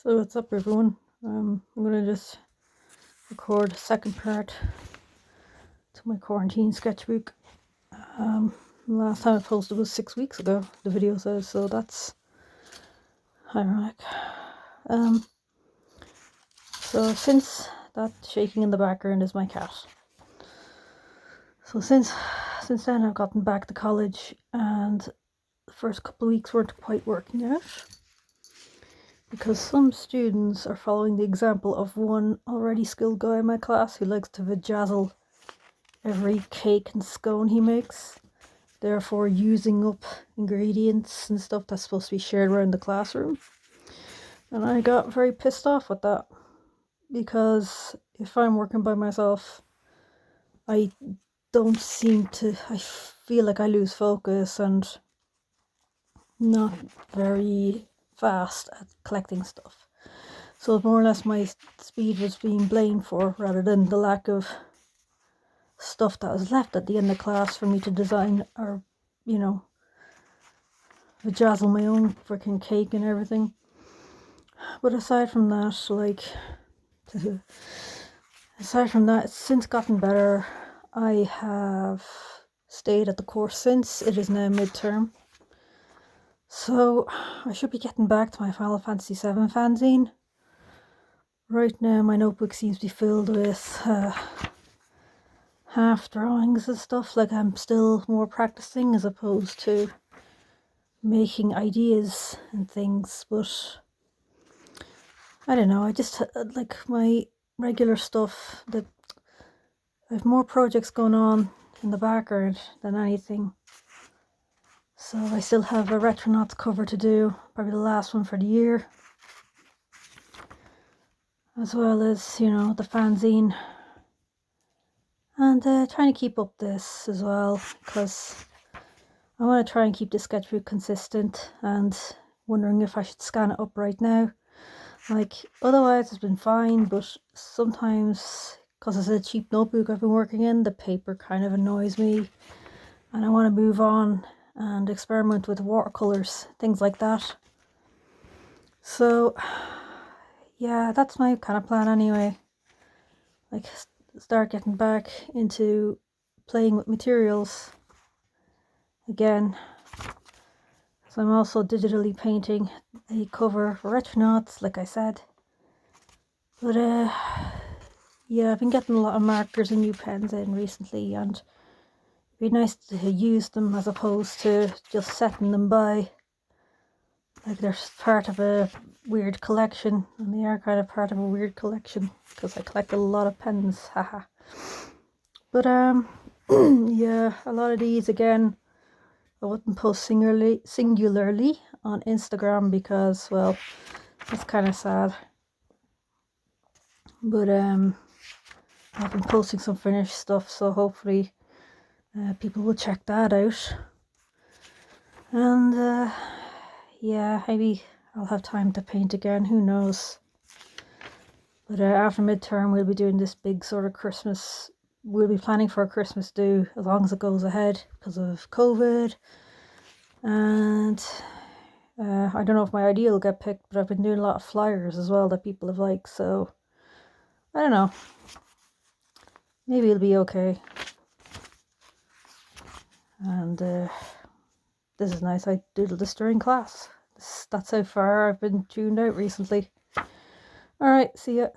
So what's up, everyone? I'm gonna just record a second part to my quarantine sketchbook. Last time I posted was 6 weeks ago, the video says, so that's ironic. So since that shaking in the background is my cat. So since then I've gotten back to college, and the first couple of weeks weren't quite working out, because some students are following the example of one already skilled guy in my class who likes to vajazzle every cake and scone he makes, therefore using up ingredients and stuff that's supposed to be shared around the classroom. And I got very pissed off with that, because if I'm working by myself, I feel like I lose focus and not very fast at collecting stuff. So more or less my speed was being blamed for, rather than the lack of stuff that was left at the end of class for me to design, or vajazzle my own freaking cake and everything. But aside from that, it's since gotten better. I have stayed at the course since it is now midterm, so I should be getting back to my Final Fantasy VII fanzine. Right now my notebook seems to be filled with half drawings and stuff, like I'm still more practicing as opposed to making ideas and things. But I don't know, I just like my regular stuff, that I have more projects going on in the background than anything. So I still have a Retronauts cover to do, probably the last one for the year, as well as the fanzine, and trying to keep up this as well, because I want to try and keep the sketchbook consistent, and wondering if I should scan it up right now. Like, otherwise it's been fine, but sometimes, because it's a cheap notebook I've been working in, the paper kind of annoys me, and I want to move on and experiment with watercolors, things like that. So yeah, that's my kind of plan anyway. Like, start getting back into playing with materials again. So I'm also digitally painting a cover for Retronauts, like I said. But yeah, I've been getting a lot of markers and new pens in recently, and it'd be nice to use them as opposed to just setting them by. Like, they're part of a weird collection, and they are kind of part of a weird collection, because I collect a lot of pens, haha. But yeah, a lot of these, again, I wouldn't post singularly on Instagram, because, well, it's kind of sad. But I've been posting some finished stuff, so hopefully people will check that out. And yeah, maybe I'll have time to paint again, who knows. But after midterm we'll be doing this big sort of Christmas, we'll be planning for a Christmas do, as long as it goes ahead, because of COVID. And I don't know if my idea will get picked, but I've been doing a lot of flyers as well that people have liked, so I don't know, maybe it'll be okay. And this is nice, I doodled this during class. That's how far I've been tuned out recently. Alright, see ya.